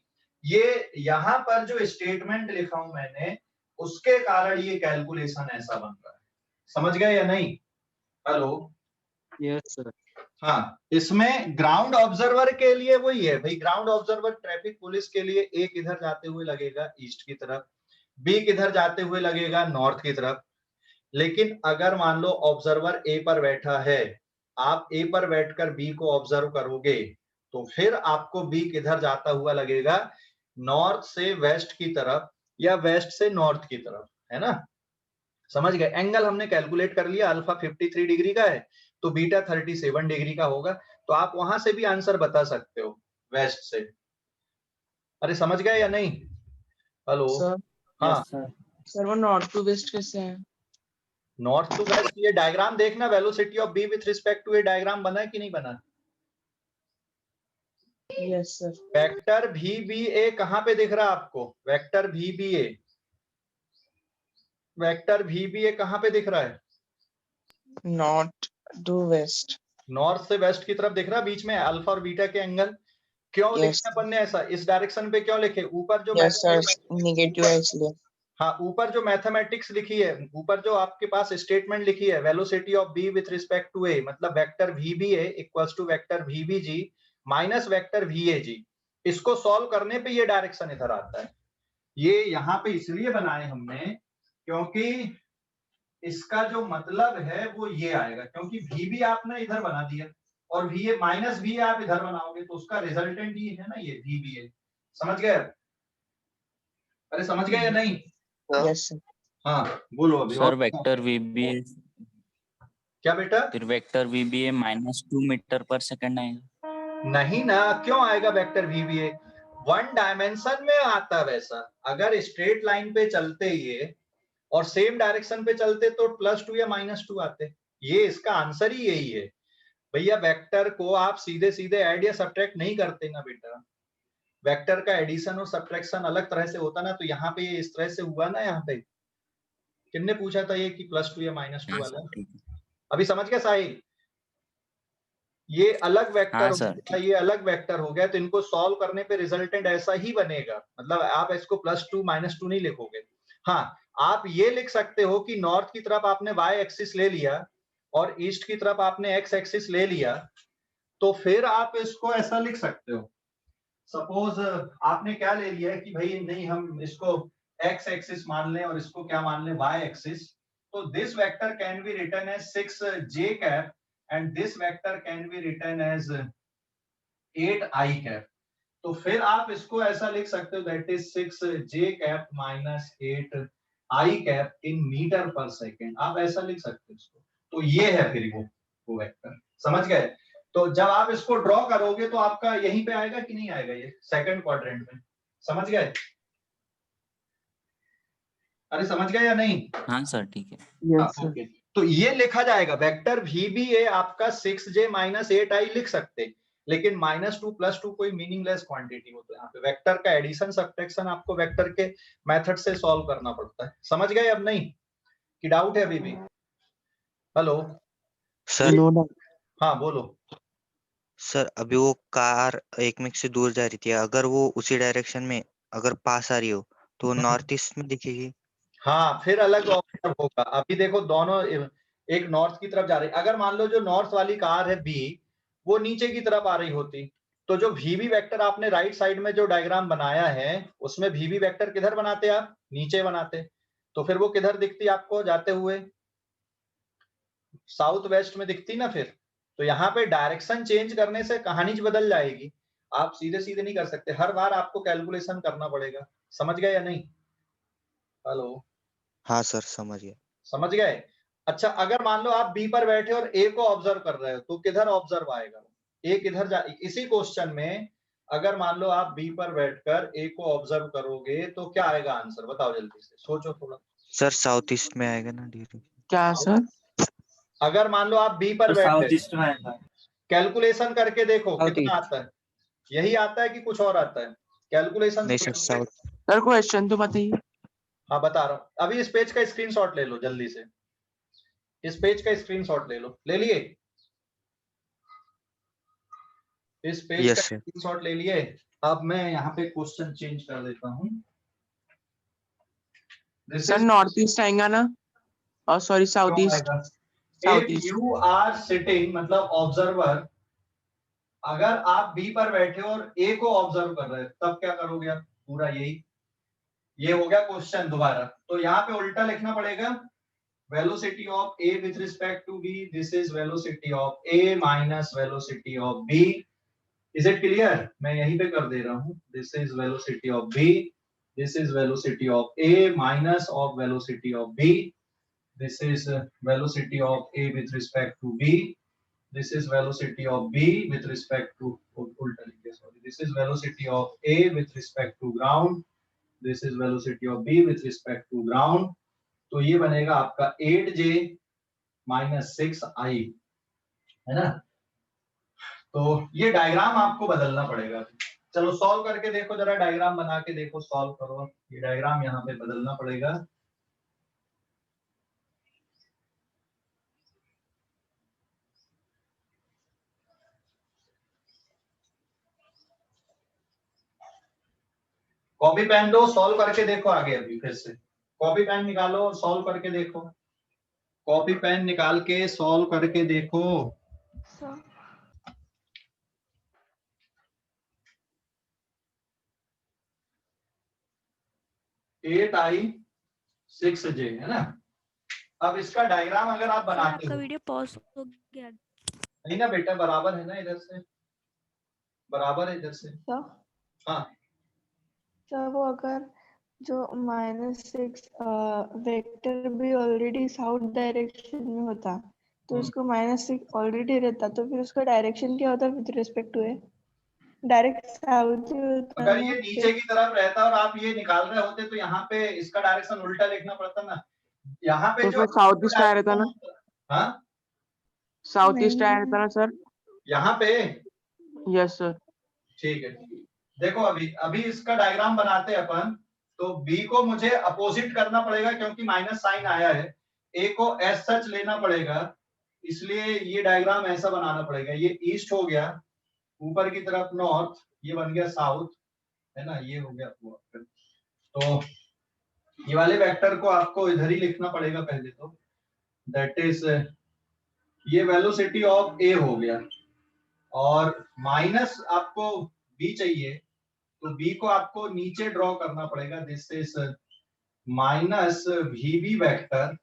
ये यहाँ पर जो स्टेटमेंट लिखा हूं मैंने, उसके कारण ये कैलकुलेशन ऐसा बन रहा है। समझ गए या नहीं? हेलो? Yes sir. हाँ, इसमें ग्राउंड ऑब्जर्वर के लिए वही है भाई, ग्राउंड ऑब्जर्वर ट्रैफिक पुलिस के लिए ए किधर जाते हुए लगेगा, ईस्ट की तरफ, बी किधर जाते हुए लगेगा, नॉर्थ की तरफ। लेकिन अगर मान लो ऑब्जर्वर ए पर बैठा है, आप ए पर बैठकर बी को ऑब्जर्व करोगे, तो फिर आपको बी किधर जाता हुआ लगेगा, नॉर्थ से वेस्ट की तरफ या वेस्ट से नॉर्थ की तरफ, है ना? समझ गए? एंगल हमने कैलकुलेट कर लिया, अल्फा 53 डिग्री का है तो बीटा 37 डिग्री का होगा। तो आप वहां से भी आंसर बता सकते हो, वेस्ट से। अरे समझ गए या नहीं? हेलो? सर हाँ, यस सर। सर वो नॉर्थ टू वेस्ट कैसे है? नॉर्थ टू वेस्ट, ये डायग्राम देखना, velocity of B with respect to A diagram बना है कि नहीं बना? Yes sir. Vector V B A कहां पे दिख रहा है आपको? Vector V B A, vector V B A कहां पे दिख रहा है? North to west. नॉर्थ से वेस्ट की तरफ दिख रहा है, बीच में अल्फा और बीटा के एंगल। क्यों Yes. लिखना अपन ने ऐसा, इस डायरेक्शन पे क्यों लिखे? ऊपर जो यस सर, नेगेटिव है इसलिए। हाँ, ऊपर जो मैथमेटिक्स लिखी है, ऊपर जो आपके पास स्टेटमेंट लिखी है, velocity of B with respect to A, मतलब vector V B A equals to vector V B G minus vector V A G. इसको सॉल्व करने पे ये डायरेक्शन इधर आता है। ये यहाँ पे इसलिए बनाए हमने क्योंकि इसका जो मतलब है वो ये आएगा, क्योंकि वी बी आपने इधर बना दिया और वी ए माइनस वी आप इधर बनाओगे, तो उसका रिजल्टेंट ये है ना, ये वी बी ए। समझ गए? अरे समझ गए या नहीं? Yes sir. हाँ बोलो अभी। Sir vector V B A, क्या बेटा? फिर vector V B A -2 metre per second आएगा। नहीं ना, क्यों आएगा vector V B A? One dimension में आता वैसा। अगर स्ट्रेट लाइन पे चलते ये और सेम डायरेक्शन पे चलते तो +2 या -2 आते। ये इसका आंसर ही यही है भैया। वेक्टर को आप सीधे सीधे ऐड या सब्ट्रैक्ट नहीं करते ना बेटा, वेक्टर का एडिशन और सब्ट्रैक्शन अलग तरह से होता ना। तो यहाँ पे ये इस तरह से हुआ ना, यहाँ पे किसने पूछा था ये कि +2 या -2 वाला? अभी समझ गया साहिल? ये अलग वेक्टर हाँ हो सर, गया, ये अलग वेक्टर हो गया। तो इनको सॉल्व करने पे रिजल्टेंट ऐसा ही बनेगा, मतलब आप इसको +2 -2 नहीं लिखोगे। हाँ, आप ये लिख सकते हो कि नॉर्थ की तरफ आपने वाई एक्सिस ले लिया और ईस्ट की तरफ आपने एक्स एक्सिस ले लिया, तो फिर आप इसको ऐसा लिख सकते हो। सपोज आपने क्या ले लिया कि भाई नहीं, हम इसको एक्स एक्सिस मान लें और इसको क्या मान लें, वाई एक्सिस। तो this vector can be written as 6j cap and this vector can be written as 8i cap। तो फिर आप इसको ऐसा लिख सकते हो, that is 6j cap minus 8i cap in metre per second. आप ऐसा लिख सकते हो इसको। तो ये है फिर वो वेक्टर। समझ गए? तो जब आप इसको ड्रॉ करोगे तो आपका यहीं पे आएगा कि नहीं आएगा, ये सेकंड क्वाड्रेंट में। समझ गए? अरे समझ गए या नहीं? हाँ सर ठीक है। Yes sir. ओके, तो ये लिखा जाएगा वेक्टर वी बी ए आपका 6j - 8i लिख सकते, लेकिन -2 +2 कोई मीनिंगलेस क्वांटिटी होता है। यहाँ पे वेक्टर का एडिशन सब्ट्रैक्शन आपको वेक्टर के मेथड से सॉल्व करना पड़ता है। समझ गए अब नहीं कि डाउट है अभी भी? हेलो सर हाँ बोलो। सर अभी वो कार एक मिनट से दूर जा रही थी, अगर वो उसी डायरेक्शन में अगर पास आ रही हो तो वो नॉर्थ ईस्ट में दिखेगी। हाँ, फिर अलग ऑप्शन होगा। अभी देखो दोनों एक नॉर्थ की तरफ जा रही, अगर मान लो जो नॉर्थ वाली कार है बी, वो नीचे की तरफ आ रही होती, तो तो जो वीबी वेक्टर आपने राइट साइड में जो डायग्राम बनाया है उसमें वीबी वेक्टर किधर बनाते आप, नीचे बनाते, तो फिर वो किधर दिखती आपको जाते हुए, साउथ वेस्ट में दिखती ना फिर। तो यहाँ पे डायरेक्शन चेंज करने से कहानी बदल जाएगी, आप सीधे सीधे नहीं कर सकते, हर बार आपको कैलकुलेशन करना पड़ेगा। समझ गए या नहीं? हेलो, हाँ सर समझ गया। समझ गए? अच्छा, अगर मान लो आप बी पर बैठे और ए को ऑब्जर्व कर रहे हो तो किधर ऑब्जर्व आएगा, ए किधर जा, इसी क्वेश्चन में अगर मान लो आप बी पर बैठकर ए को ऑब्जर्व करोगे तो क्या आएगा आंसर, बताओ जल्दी से, सोचो थोड़ा। सर साउथ ईस्ट में आएगा ना डायरेक्शन। क्या सर? अगर मान लो आप बी पर बैठे, साउथ ईस्ट में आएगा। कैलकुलेशन करके देखो South कितना आता है, यही आता है कि कुछ और आता है, कैलकुलेशन नहीं सर साउथ। सर क्वेश्चन तो बताइए। हाँ बता रहा हूँ, अभी इस पेज का स्क्रीनशॉट ले लो जल्दी से, इस पेज का स्क्रीनशॉट ले लो, ले लिए? इस पेज Yes, का sir. स्क्रीनशॉट ले लिए? अब मैं यहाँ पे क्वेश्चन चेंज कर देता हूँ। सर नॉर्थ ईस्ट आएगा ना, और sorry south east. South if east. You are sitting मतलब ऑब्जर्वर, अगर आप बी पर बैठे और ए को ऑब्जर्व कर रहे हैं तब क्या करोगे आप, पूरा यही, ये हो गया क्वेश्चन दोबारा। तो यहाँ पे उल्टा लिखना पड़ेगा, velocity of A with respect to B, this is velocity of A minus velocity of B. Is it clear? मैं यहीं पे कर दे रहा हूँ, this is velocity of B, this is velocity of A minus of velocity of B, this is velocity of a with respect to b, this is velocity of b with respect to ulta likhe, sorry, this is velocity of a with respect to ground, this is velocity of b with respect to ground। तो ये बनेगा आपका 8j minus 6i, है ना? तो ये diagram आपको बदलना पड़ेगा। चलो सॉल्व करके देखो जरा, डायग्राम बना के देखो, सॉल्व करो, ये डायग्राम यहाँ पे बदलना पड़ेगा। कॉपी पेन दो, सॉल्व करके देखो आगे, अभी फिर से कॉपी पेन निकालो और सॉल्व करके देखो, कॉपी पेन निकाल के सॉल्व करके देखो। एट आई 6j है ना। अब इसका डायग्राम अगर आप बनाते हो, वीडियो पॉज हो गया। नहीं ना बेटा, बराबर है ना, इधर से बराबर है, इधर से। हाँ सर वो अगर जो -6 वेक्टर भी ऑलरेडी साउथ डायरेक्शन में होता तो उसको -6 ऑलरेडी रहता, तो फिर उसका डायरेक्शन क्या होता with respect to A? Direct south ही होता अगर ना। ये नीचे की तरफ रहता और आप ये निकाल रहे होते तो यहाँ पे इसका डायरेक्शन उल्टा लिखना पड़ता ना, यहाँ पे तो जो साउथ ईस्ट आया रहता ना, हाँ साउथ ईस्ट आया रहता ना सर। यहाँ पे यस सर। ठीक है। देखो अभी अभी इसका डायग्राम बनाते हैं अपन, तो बी को मुझे अपोजिट करना पड़ेगा क्योंकि माइनस साइन आया है, ए को एज सच लेना पड़ेगा, इसलिए ये डायग्राम ऐसा बनाना पड़ेगा। ये ईस्ट हो गया, ऊपर की तरफ नॉर्थ, ये बन गया साउथ, है ना, ये हो गया। तो ये वाले वेक्टर को आपको इधर ही लिखना पड़ेगा पहले तो, दैट इज ये वेलोसिटी ऑफ ए हो गया, और माइनस आपको बी चाहिए तो बी को आपको नीचे ड्रॉ करना पड़ेगा, this is minus VB vector,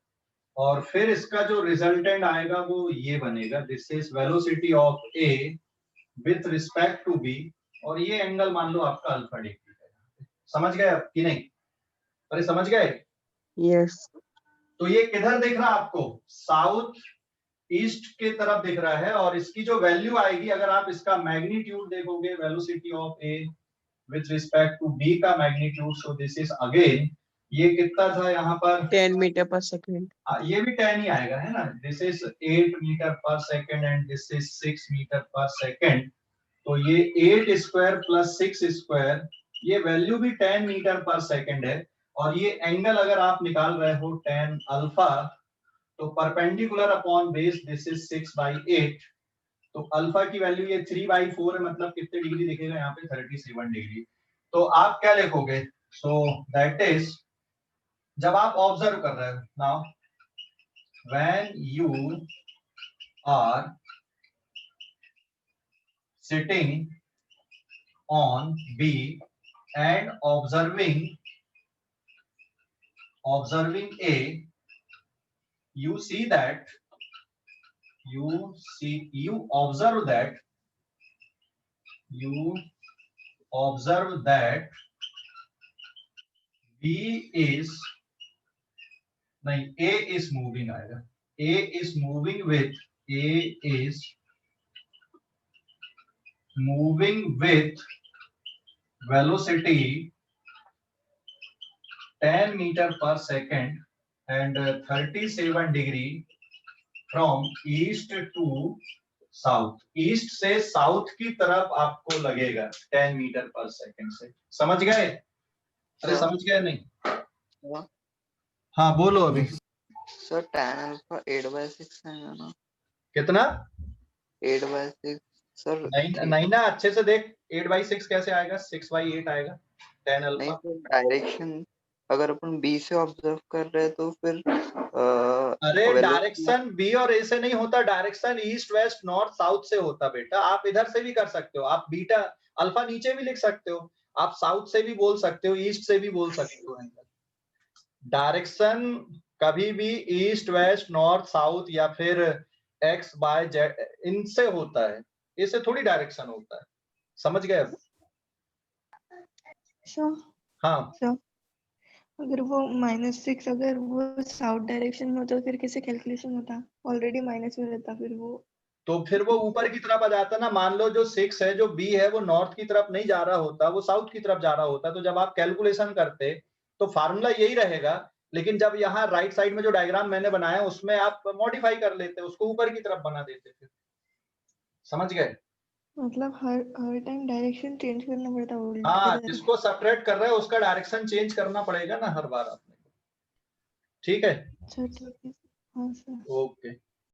और फिर इसका जो रिजल्टेंट आएगा वो ये बनेगा, this is velocity of A with respect to B, और ये एंगल मान लो आपका अल्फा डिग्री है। समझ गए आप कि नहीं? अरे समझ गए? यस। तो ये किधर दिख रहा है आपको? साउथ ईस्ट के तरफ दिख रहा है, और इसकी जो वैल्यू आएगी, अगर आप इसका मैग्नीट्यूड देखोगे, velocity of A with respect to B का magnitude, so this is again, ये कितना था यहाँ पर 10 मीटर पर सेकेंड। ये भी 10 ही आएगा, है ना, this is 8 metre per second and this is 6 metre per second, तो ये 8 स्क्वायर प्लस 6 स्क्वायर, ये वैल्यू भी 10 मीटर पर सेकेंड है, और ये एंगल अगर आप निकाल रहे हो tan अल्फा, तो perpendicular upon base this is 6/8, तो अल्फा की वैल्यू ये 3/4 है, मतलब कितने डिग्री दिखेगा यहाँ पे? 37 डिग्री। तो आप क्या लिखोगे? सो दैट इज, जब आप ऑब्जर्व कर रहे हो, now when you are sitting on B and observing A, you observe that B is नहीं, A is moving आएगा. A is moving with velocity 10 meter per second and 37 degree from east to south. East से south की तरफ आपको लगेगा 10 metre per second से. समझ गए? अरे समझ गए नहीं? हाँ बोलो अभी. सर tan अल्फा 8/6 आएगा ना? कितना? 8/6 सर. नहीं ना, अच्छे से देख. 8/6 कैसे आएगा? 6/8 आएगा. tan नहीं अल्फा. तो डायरेक्शन अगर अपन बी से ऑब्जर्व कर रहे हैं तो फिर अरे डायरेक्शन बी और ए से नहीं होता, direction east west north south से होता बेटा. आप इधर से भी कर सकते हो, आप बीटा अल्फा नीचे भी लिख सकते हो, आप साउथ से भी बोल सकते हो, ईस्ट से भी बोल सकते हो. डायरेक्शन कभी भी ईस्ट वेस्ट नॉर्थ साउथ या फिर एक्स बाय जेड इनसे होता है, इससे थोड़ी डायरेक्शन होता है. समझ गए अब? हाँ. अगर वो -6 अगर वो साउथ डायरेक्शन में होता तो फिर कैसे कैलकुलेशन होता? ऑलरेडी माइनस में रहता फिर वो ऊपर की तरफ आ जाता ना. मान लो जो 6 है, जो बी है, वो नॉर्थ की तरफ नहीं जा रहा होता, वो साउथ की तरफ जा रहा होता. तो जब आप कैलकुलेशन करते तो फार्मूला यही रहेगा, लेकिन जब यहाँ राइट साइड में जो डायग्राम मैंने बनाया उसमें आप मॉडिफाई कर लेते, उसको ऊपर की तरफ बना देते. फिर समझ गए? मतलब हर टाइम डायरेक्शन चेंज करना पड़ता है. हाँ, जिसको सेपरेट कर रहे हो उसका डायरेक्शन चेंज करना पड़ेगा ना हर बार आपने. ठीक है? अच्छा ठीक है. हाँ सर. ओके.